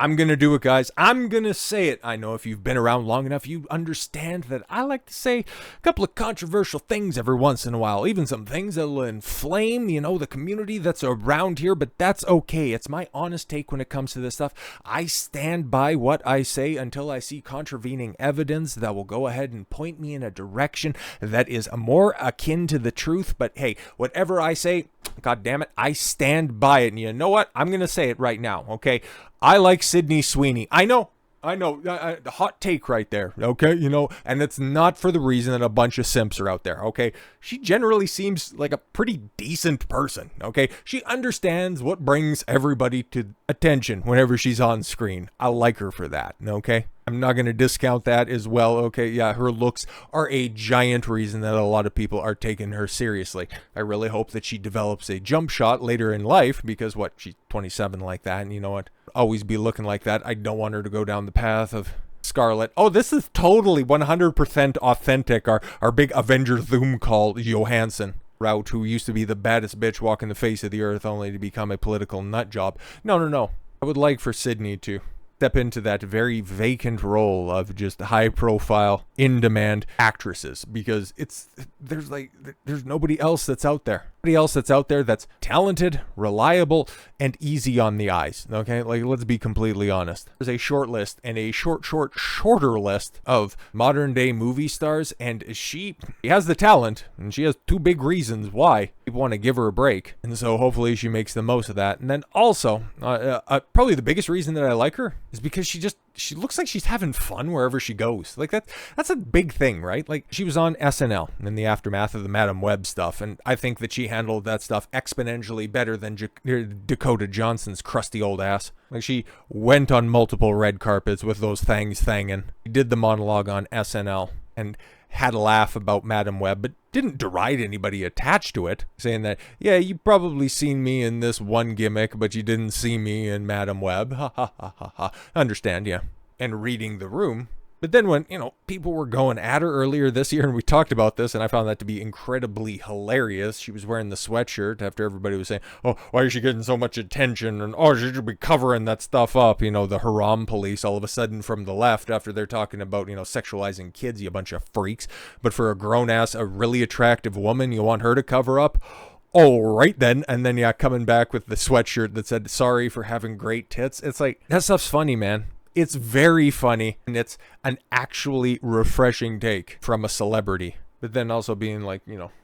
I'm going to do it, guys. I'm going to say it. I know if you've been around long enough, you understand that I like to say a couple of controversial things every once in a while, even some things that will inflame, the community that's around here, but that's okay. It's my honest take when it comes to this stuff. I stand by what I say until I see contravening evidence that will go ahead and point me in a direction that is more akin to the truth. But hey, whatever I say, God damn it, I stand by it. And you know what? I'm going to say it right now, okay? I like Sydney Sweeney. I know, hot take right there, okay? And it's not for the reason that a bunch of simps are out there, okay? She generally seems like a pretty decent person, okay? She understands what brings everybody to attention whenever she's on screen. I like her for that, okay? I'm not going to discount that as well, okay? Yeah, her looks are a giant reason that a lot of people are taking her seriously. I really hope that she develops a jump shot later in life because, she's 27 like that, and you know what? Always be looking like that. I don't want her to go down the path of Scarlet. Oh, this is totally 100% authentic. Our big Avenger Zoom call Johansson route, who used to be the baddest bitch walking the face of the earth only to become a political nut job. No. I would like for Sydney to step into that very vacant role of just high profile, in demand actresses, because there's nobody else that's out there. Nobody else that's out there that's talented, reliable, and easy on the eyes. Okay, let's be completely honest. There's a short list and a shorter list of modern day movie stars, and she has the talent, and she has two big reasons why people want to give her a break, and so hopefully she makes the most of that. And then also, probably the biggest reason that I like her is because she looks like she's having fun wherever she goes. That's a big thing, right? She was on SNL in the aftermath of the Madam Web stuff, and I think that she handled that stuff exponentially better than Dakota Johnson's crusty old ass. She went on multiple red carpets with those things thangin'. She did the monologue on SNL and had a laugh about Madam Web, but didn't deride anybody attached to it, saying that, yeah, you probably seen me in this one gimmick, but you didn't see me in Madam Web. Ha ha ha ha ha. Understand, yeah. And reading the room. But then when, people were going at her earlier this year, and we talked about this, and I found that to be incredibly hilarious. She was wearing the sweatshirt after everybody was saying, oh, why is she getting so much attention? And, oh, she should be covering that stuff up. The haram police all of a sudden from the left after they're talking about, sexualizing kids, you bunch of freaks. But for a grown-ass, a really attractive woman, you want her to cover up? Oh, right then. And then, coming back with the sweatshirt that said, sorry for having great tits. It's like, that stuff's funny, man. It's very funny, and it's an actually refreshing take from a celebrity. But then also being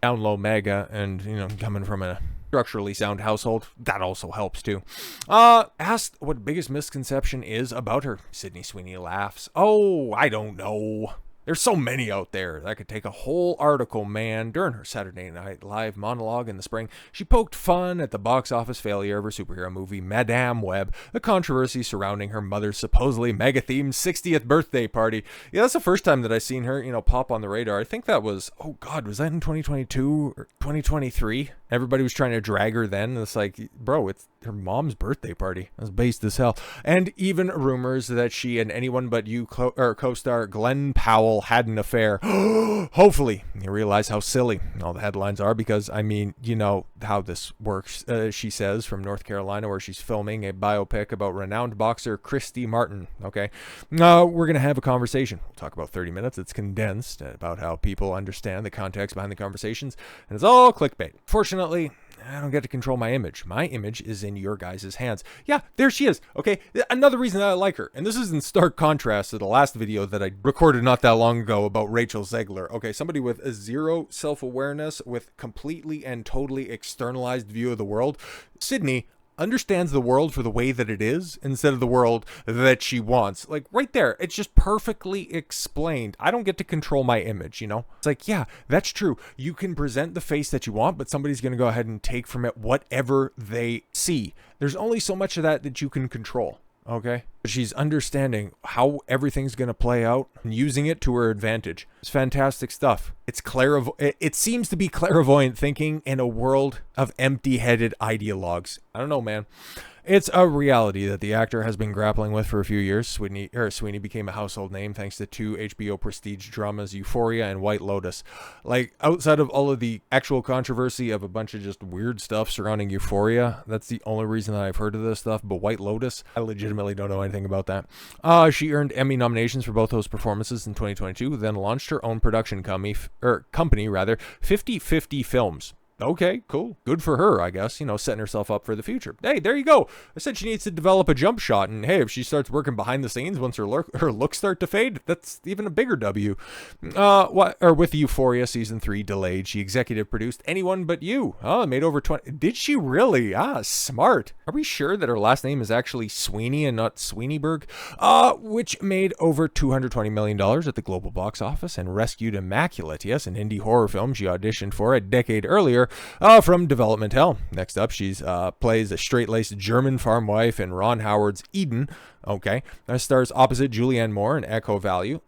down low mega and, coming from a structurally sound household, that also helps too. Asked what biggest misconception is about her. Sydney Sweeney laughs. Oh, I don't know. There's so many out there. That could take a whole article, man. During her Saturday Night Live monologue in the spring, she poked fun at the box office failure of her superhero movie, Madame Web, the controversy surrounding her mother's supposedly mega-themed 60th birthday party. Yeah, that's the first time that I seen her, pop on the radar. I think that was, oh God, was that in 2022 or 2023? Everybody was trying to drag her then. It's like, bro, it's her mom's birthday party. That's based as hell. And even rumors that she and Anyone But You co-star Glen Powell had an affair. Hopefully you realize how silly all the headlines are, because you know how this works. She says, from North Carolina, where she's filming a biopic about renowned boxer Christy Martin. Okay, we're gonna have a conversation. We'll talk about 30 minutes. It's condensed about how people understand the context behind the conversations, and it's all clickbait. Fortunately, I don't get to control my image. My image is in your guys' hands. Yeah, there she is. Okay, another reason that I like her, and this is in stark contrast to the last video that I recorded not that long ago about Rachel Zegler. Okay, somebody with a zero self-awareness, with completely and totally externalized view of the world. Sydney understands the world for the way that it is instead of the world that she wants. Right there, it's just perfectly explained. I don't get to control my image, It's like, yeah, that's true. You can present the face that you want, but somebody's going to go ahead and take from it whatever they see. There's only so much of that you can control. Okay, she's understanding how everything's going to play out and using it to her advantage. It's fantastic stuff. It seems to be clairvoyant thinking in a world of empty-headed ideologues. I don't know, man. It's a reality that the actor has been grappling with for a few years. Sweeney became a household name thanks to two HBO prestige dramas, Euphoria and White Lotus. Like, outside of all of the actual controversy of a bunch of just weird stuff surrounding Euphoria, that's the only reason that I've heard of this stuff. But White Lotus, I legitimately don't know anything about that. She earned Emmy nominations for both those performances in 2022, then launched her own production company, 50/50 Films. Okay, cool. Good for her, I guess. Setting herself up for the future. Hey, there you go. I said she needs to develop a jump shot, and hey, if she starts working behind the scenes once her looks start to fade, that's even a bigger W. With Euphoria season 3 delayed, she executive produced Anyone But You. Oh, made over 20. Did she really? Smart. Are we sure that her last name is actually Sweeney and not Sweeneyberg? Which made over $220 million at the global box office and rescued Immaculate. Yes, an indie horror film she auditioned for a decade earlier. From development hell. Next up, she's plays a straight-laced German farm wife in Ron Howard's Eden. Okay. Stars opposite Julianne Moore in Echo Valley.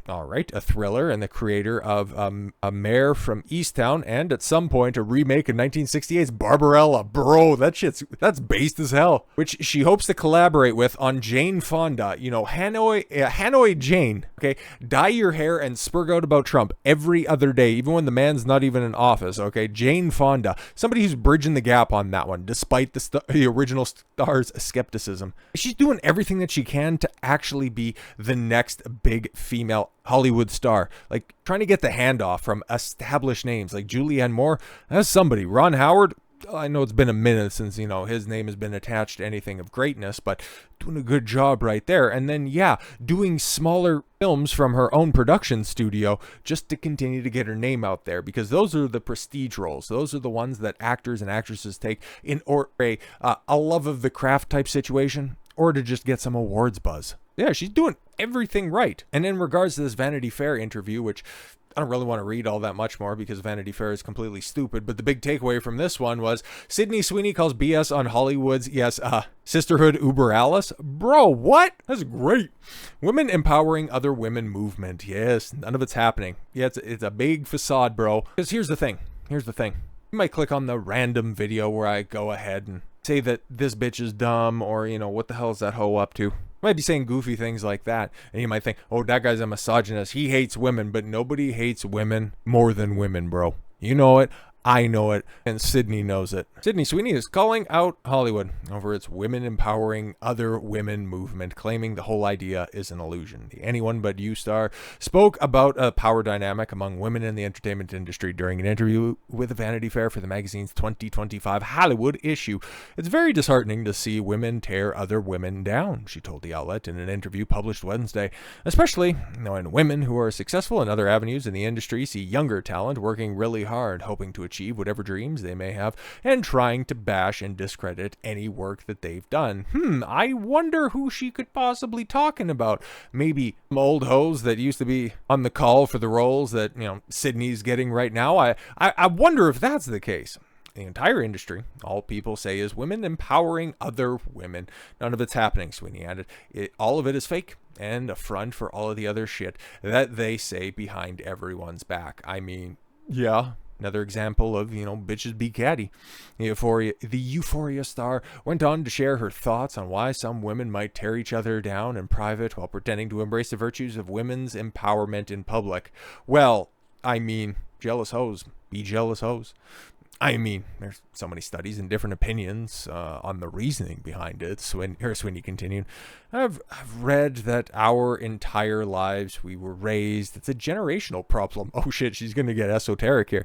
All right. A thriller, and the creator of A Mare from Easttown, and at some point a remake of 1968's Barbarella. Bro, that's based as hell. Which she hopes to collaborate with on Jane Fonda. Hanoi Jane. Okay. Dye your hair and spurg out about Trump every other day, even when the man's not even in office. Okay. Jane Fonda. Somebody who's bridging the gap on that one, despite the original star's skepticism. She's doing everything that she can to actually be the next big female Hollywood star, like trying to get the handoff from established names like Julianne Moore. That's somebody. Ron Howard, I know it's been a minute since his name has been attached to anything of greatness, but doing a good job right there. And then doing smaller films from her own production studio just to continue to get her name out there, because those are the prestige roles. Those are the ones that actors and actresses take in a love of the craft type situation, or to just get some awards buzz. Yeah, she's doing everything right. And in regards to this Vanity Fair interview, which I don't really want to read all that much more because Vanity Fair is completely stupid, but the big takeaway from this one was Sydney Sweeney calls BS on Hollywood's, sisterhood uber Alice. Bro, what? That's great. Women empowering other women movement. Yes, none of it's happening. Yeah, it's a big facade, bro. Because here's the thing. You might click on the random video where I go ahead and say that this bitch is dumb, or, what the hell is that hoe up to? I might be saying goofy things like that, and you might think, oh, that guy's a misogynist. He hates women, but nobody hates women more than women, bro. You know it. I know it, and Sydney knows it. Sydney Sweeney is calling out Hollywood over its women empowering other women movement, claiming the whole idea is an illusion. The Anyone But You star spoke about a power dynamic among women in the entertainment industry during an interview with Vanity Fair for the magazine's 2025 Hollywood issue. It's very disheartening to see women tear other women down, she told the outlet in an interview published Wednesday, especially when women who are successful in other avenues in the industry see younger talent working really hard, hoping to achieve whatever dreams they may have, and trying to bash and discredit any work that they've done. I wonder who she could possibly talking about. Maybe some old hoes that used to be on the call for the roles that, Sydney's getting right now. I wonder if that's the case. The entire industry, all people say is women empowering other women. None of it's happening, Sweeney added. All of it is fake and a front for all of the other shit that they say behind everyone's back. I mean, yeah. Another example of, bitches be catty. The Euphoria star went on to share her thoughts on why some women might tear each other down in private while pretending to embrace the virtues of women's empowerment in public. Well, I mean, jealous hoes be jealous hoes. I mean, there's so many studies and different opinions on the reasoning behind it. Sweeney continued, I've read that our entire lives we were raised. It's a generational problem. Oh shit, she's going to get esoteric here.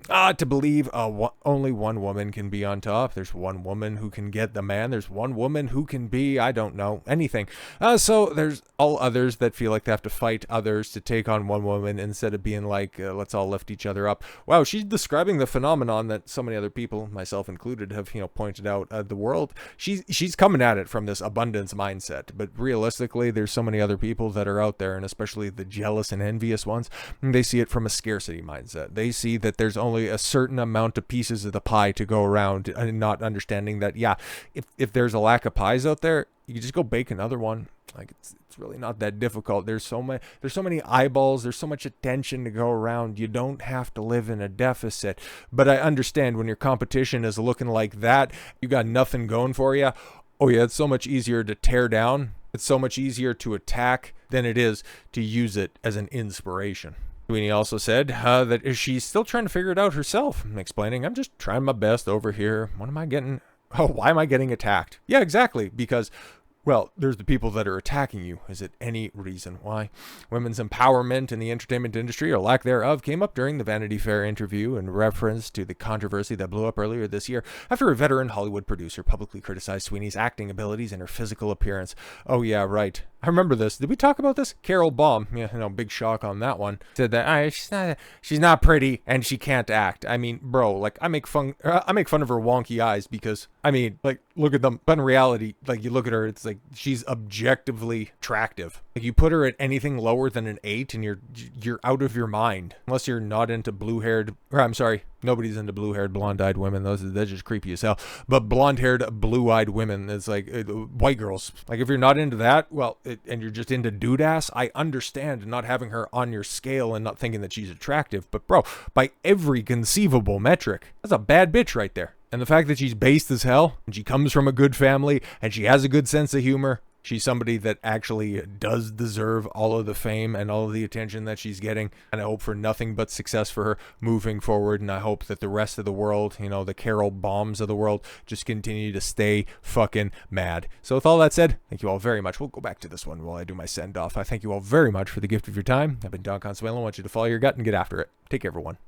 To believe only one woman can be on top. There's one woman who can get the man. There's one woman who can be, I don't know, anything. So there's all others that feel like they have to fight others to take on one woman instead of being like, let's all lift each other up. Wow, she's describing the phenomenon that so many other people, myself included, have pointed out the world. She's coming at it from this abundance mindset. that. But realistically, there's so many other people that are out there, and especially the jealous and envious ones, and they see it from a scarcity mindset. They see that there's only a certain amount of pieces of the pie to go around, and not understanding that, yeah, if there's a lack of pies out there, you can just go bake another one. Like, it's really not that difficult. There's so many eyeballs, there's so much attention to go around. You don't have to live in a deficit. But I understand when your competition is looking like that, you got nothing going for you. Oh yeah, it's so much easier to tear down. It's so much easier to attack than it is to use it as an inspiration. Sweeney also said that she's still trying to figure it out herself, explaining, I'm just trying my best over here. Why am I getting attacked? Yeah, exactly, because, well, there's the people that are attacking you. Is it any reason why? Women's empowerment in the entertainment industry, or lack thereof, came up during the Vanity Fair interview in reference to the controversy that blew up earlier this year after a veteran Hollywood producer publicly criticized Sweeney's acting abilities and her physical appearance. Oh yeah, right. I remember this. Did we talk about this? Carol Baum, yeah, big shock on that one, said that she's not pretty and she can't act. I mean, bro, like, I make fun of her wonky eyes because, I mean, like, look at them. But in reality, like, you look at her, it's like she's objectively attractive. Like, you put her at anything lower than an 8 and you're out of your mind. Unless you're not into nobody's into blue-haired, blonde-eyed women. That's just creepy as hell. But blonde-haired, blue-eyed women, it's like white girls. Like, if you're not into that, well, and you're just into dude-ass, I understand not having her on your scale and not thinking that she's attractive. But bro, by every conceivable metric, that's a bad bitch right there. And the fact that she's based as hell, and she comes from a good family, and she has a good sense of humor, she's somebody that actually does deserve all of the fame and all of the attention that she's getting. And I hope for nothing but success for her moving forward. And I hope that the rest of the world, the Carol Bombs of the world, just continue to stay fucking mad. So with all that said, thank you all very much. We'll go back to this one while I do my send off. I thank you all very much for the gift of your time. I've been Don Consuelo. I want you to follow your gut and get after it. Take care, everyone.